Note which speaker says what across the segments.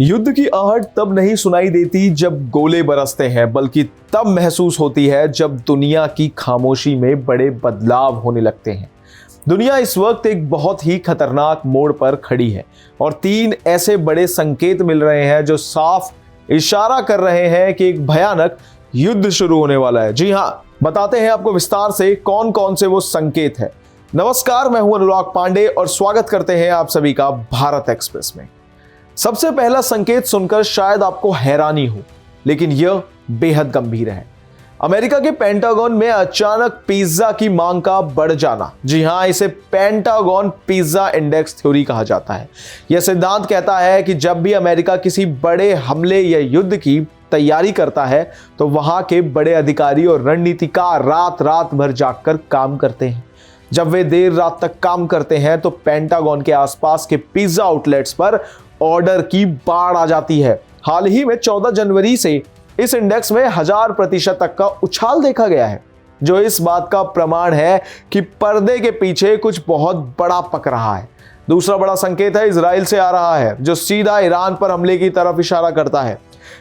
Speaker 1: युद्ध की आहट तब नहीं सुनाई देती जब गोले बरसते हैं, बल्कि तब महसूस होती है जब दुनिया की खामोशी में बड़े बदलाव होने लगते हैं। दुनिया इस वक्त एक बहुत ही खतरनाक मोड़ पर खड़ी है और तीन ऐसे बड़े संकेत मिल रहे हैं जो साफ इशारा कर रहे हैं कि एक भयानक युद्ध शुरू होने वाला है। जी हाँ, बताते हैं आपको विस्तार से कौन कौन से वो संकेत है। नमस्कार, मैं हूं अनुराग पांडे और स्वागत करते हैं आप सभी का भारत एक्सप्रेस में। सबसे पहला संकेत सुनकर शायद आपको हैरानी हो, लेकिन यह बेहद गंभीर है। अमेरिका के पेंटागन में अचानक पिज्जा की मांग का बढ़ जाना। जी हां, इसे पेंटागन पिज्जा इंडेक्स थ्योरी कहा जाता है। यह सिद्धांत कहता है कि जब भी अमेरिका किसी बड़े हमले या युद्ध की तैयारी करता है तो वहां के बड़े अधिकारी और रणनीतिकार रात रात भर जागकर काम करते हैं। जब वे देर रात तक काम करते हैं तो पेंटागन के आसपास के पिज्जा आउटलेट्स पर ऑर्डर की बाढ़ आ जाती है। हाल ही में 14 जनवरी से इस इंडेक्स में 1000% तक का उछाल देखा गया है, जो इस बात का प्रमाण है कि पर्दे के पीछे कुछ बहुत बड़ा पक रहा है। दूसरा बड़ा संकेत है इजराइल से आ रहा है, जो सीधा ईरान पर हमले की तरफ इशारा करता है।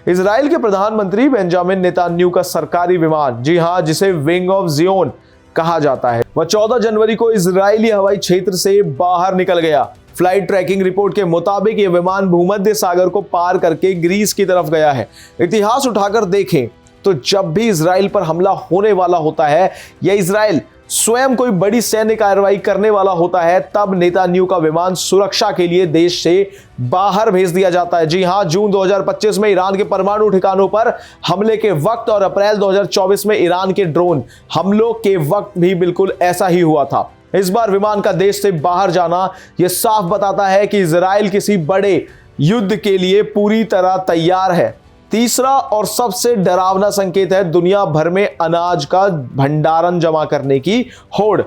Speaker 1: इजराइल के प्रधानमंत्री बेंजामिन नेतान्याहू का सरकारी विमान, जी हां, जिसे विंग ऑफ ज़ियोन कहा जाता है, वह 14 जनवरी को इजरायली हवाई क्षेत्र से बाहर निकल गया। फ्लाइट ट्रैकिंग रिपोर्ट के मुताबिक यह विमान भूमध्य सागर को पार करके ग्रीस की तरफ गया है। इतिहास उठाकर देखें तो जब भी इजराइल पर हमला होने वाला होता है या इजराइल स्वयं कोई बड़ी सैन्य कार्रवाई करने वाला होता है, तब नेतान्याहू का विमान सुरक्षा के लिए देश से बाहर भेज दिया जाता है। जी हां, जून 2025 में ईरान के परमाणु ठिकानों पर हमले के वक्त और अप्रैल 2024 में ईरान के ड्रोन हमलों के वक्त भी बिल्कुल ऐसा ही हुआ था। इस बार विमान का देश से बाहर जाना यह साफ बताता है कि इजराइल किसी बड़े युद्ध के लिए पूरी तरह तैयार है। तीसरा और सबसे डरावना संकेत है दुनिया भर में अनाज का भंडारण जमा करने की होड़।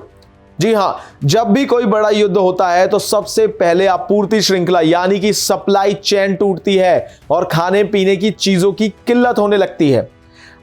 Speaker 1: जी हां, जब भी कोई बड़ा युद्ध होता है तो सबसे पहले आपूर्ति श्रृंखला यानी कि सप्लाई चेन टूटती है और खाने पीने की चीजों की किल्लत होने लगती है।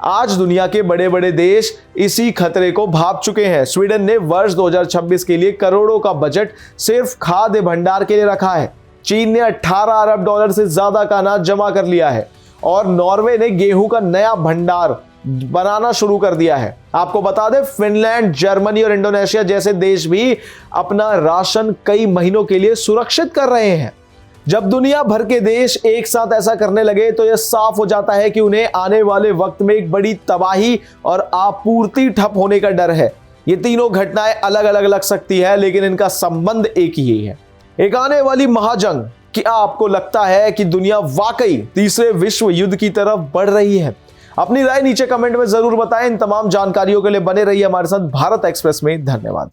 Speaker 1: आज दुनिया के बड़े बड़े देश इसी खतरे को भांप चुके हैं। स्वीडन ने वर्ष 2026 के लिए करोड़ों का बजट सिर्फ खाद्य भंडार के लिए रखा है। चीन ने 18 अरब डॉलर से ज्यादा का अनाज जमा कर लिया है और नॉर्वे ने गेहूं का नया भंडार बनाना शुरू कर दिया है। आपको बता दें, फिनलैंड, जर्मनी और इंडोनेशिया जैसे देश भी अपना राशन कई महीनों के लिए सुरक्षित कर रहे हैं। जब दुनिया भर के देश एक साथ ऐसा करने लगे तो यह साफ हो जाता है कि उन्हें आने वाले वक्त में एक बड़ी तबाही और आपूर्ति ठप होने का डर है। ये तीनों घटनाएं अलग अलग लग सकती है, लेकिन इनका संबंध एक ही है, एक आने वाली महाजंग। क्या आपको लगता है कि दुनिया वाकई तीसरे विश्व युद्ध की तरफ बढ़ रही है? अपनी राय नीचे कमेंट में जरूर बताएं। इन तमाम जानकारियों के लिए बने रहिए हमारे साथ भारत एक्सप्रेस में। धन्यवाद।